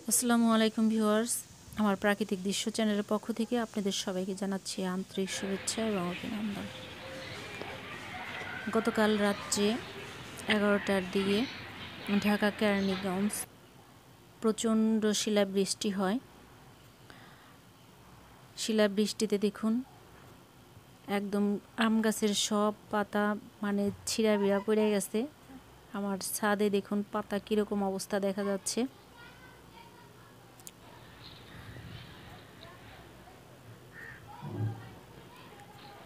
আসসালামু আলাইকুম ভিউয়ার্স, আমার প্রাকৃতিক দৃশ্য চ্যানেলের পক্ষ থেকে আপনাদের সবাইকে জানাচ্ছি আন্তরিক শুভেচ্ছা এবং অভিনন্দন। গতকাল রাত্রে 11টার দিকে ঢাকা কেরানীগঞ্জ প্রচণ্ড শিলাবৃষ্টি হয়। শিলাবৃষ্টিতে দেখুন একদম আম গাছের সব পাতা ছিঁড়া বিড়া পড়ে গেছে। আমার ছাদে দেখুন পাতা কীরকম অবস্থা দেখা যাচ্ছে।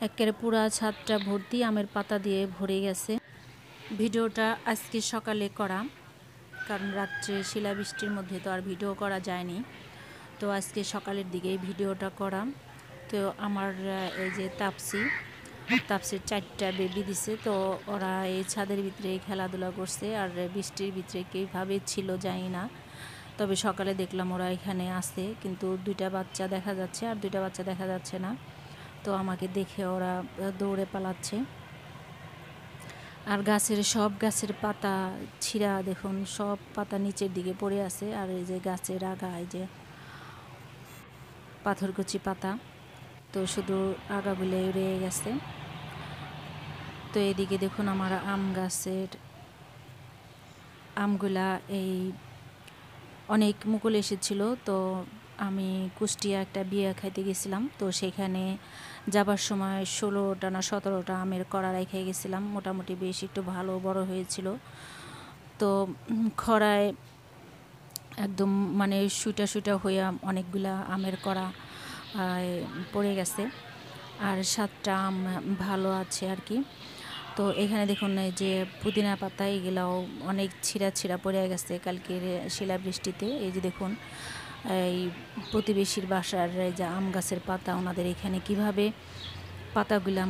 একেবারে পুরা ছাদটা ভর্তি আমের পাতা দিয়ে ভরে গেছে। ভিডিওটা আজকে সকালে করা, কারণ রাত্রে শিলাবৃষ্টির মধ্যে তো আর ভিডিও করা যায়নি, তো আজকে সকালের দিকেই ভিডিওটা করা। তো আমার এই যে তাপসির 4টা বেবি দিছে, তো ওরা এই ছাদের ভিতরে খেলাধুলা করছে আর বৃষ্টির ভিতরে কীভাবে ছিল জানি না, তবে সকালে দেখলাম ওরা এখানে আছে, কিন্তু 2টা বাচ্চা দেখা যাচ্ছে আর 2টা বাচ্চা দেখা যাচ্ছে না। তো আমাকে দেখে ওরা দৌড়ে পালাচ্ছে। আর সব গাছের পাতা ছিঁড়া, দেখুন সব পাতা নিচের দিকে পড়ে আছে। আর এই যে গাছের আগা, এই যে পাথরকুচি পাতা, তো শুধু আগাগুলো রয়ে গেছে। তো এদিকে দেখুন আমার আম গাছের আমগুলা এই অনেক মুকুল এসেছিল। তো আমি কুষ্টিয়া একটা বিয়ে খাইতে গেছিলাম, তো সেখানে যাবার সময় 16টা না 17টা আমের কড়া রেখে গেছিলাম। মোটামুটি বেশ একটু ভালো বড় হয়েছিল। তো খরায় একদম শুটা হইয়া অনেকগুলা আমের কড়া পড়ে গেছে, আর 7টা আম ভালো আছে আর কি। তো এখানে দেখুন এই যে পুদিনা পাতা, এগুলাও অনেক ছিঁড়া পড়ে গেছে কালকের শিলাবৃষ্টিতে। এই যে দেখুন এই প্রতিবেশীর বাসার যে আম গাছের পাতা, ওনাদের এখানে কিভাবে পাতাগুলা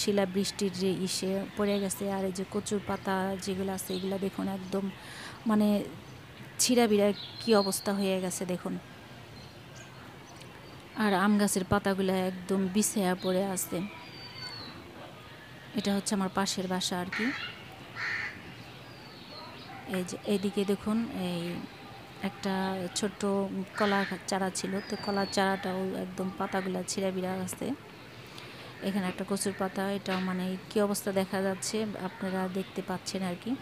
শিলাবৃষ্টির যে ইসে পড়ে গেছে। আর এই যে কচুর পাতা যেগুলো আছে, এগুলো দেখুন একদম ছিঁড়া বিড়া কী অবস্থা হয়ে গেছে দেখুন। আর আম গাছের পাতাগুলো একদম বিছায়া পড়ে আছে। এটা হচ্ছে আমার পাশের বাসা আর কি। এই যে এইদিকে দেখুন এই একটা ছোট্ট কলা চারা ছিল, তো কলার চারাটাও একদম পাতাগুলা ছিঁড়া বিড়া আছে। এখানে একটা কচুর পাতা, এটা কি অবস্থা দেখা যাচ্ছে আপনারা দেখতে পাচ্ছেন আর কি।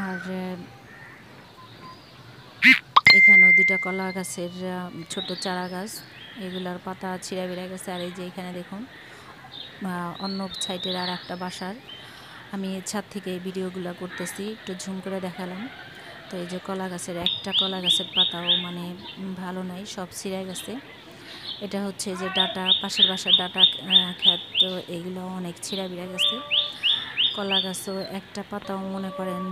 আর এখানেও 2টা কলা গাছের ছোট চারা গাছ, এগুলার পাতা ছিঁড়া বেড়ে গেছে। আর এই যে এখানে দেখুন অন্য সাইডের আর একটা বাসার, আমি ছাদ থেকে এই ভিডিওগুলো করতেছি, একটু ঝুম করে দেখালাম। তো এই যে একটা কলা গাছের পাতাও ভালো নাই, সব ছিঁড়ে গেছে। এটা হচ্ছে যে ডাটা, পাশের বাসার ডাটা ক্ষেত, তো এইগুলো অনেক ছিঁড়া বিড়া গেছে। কলা গাছও একটা পাতাও মনে করেন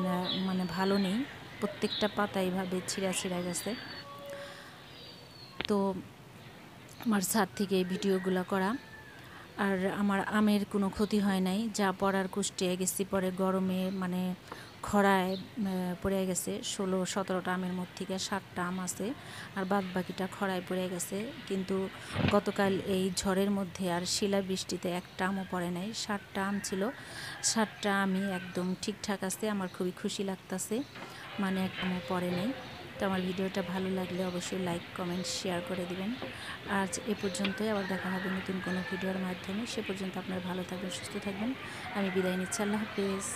ভালো নেই, প্রত্যেকটা পাতা এইভাবে ছিঁড়া গেছে। তো আমার ছাদ থেকে এই ভিডিওগুলো করা। আর আমার আমের কোনো ক্ষতি হয় নাই, যা পড়ার কুষ্টিয়ে গেছি, পরে গরমে খরায় পড়ে গেছে। 16-17টা আমের মধ্যে থেকে 7টা আম আছে, আর বাদ বাকিটা খরায় পড়ে গেছে। কিন্তু গতকাল এই ঝড়ের মধ্যে আর শিলাবৃষ্টিতে একটা আমও পড়ে নাই। 7টা আম ছিল, 7টা আমই একদম ঠিকঠাক আছে। আমার খুবই খুশি লাগতেছে, একটা আমও পড়ে নাই। তো আমার ভিডিওটা ভালো লাগলে অবশ্যই লাইক, কমেন্ট, শেয়ার করে দিবেন। আজ এ পর্যন্তই, আবার দেখা হবে নতুন কোনো ভিডিওর মাধ্যমে। সে পর্যন্ত আপনারা ভালো থাকবেন, সুস্থ থাকবেন। আমি বিদায় নিচ্ছি, আল্লাহ হাফেজ।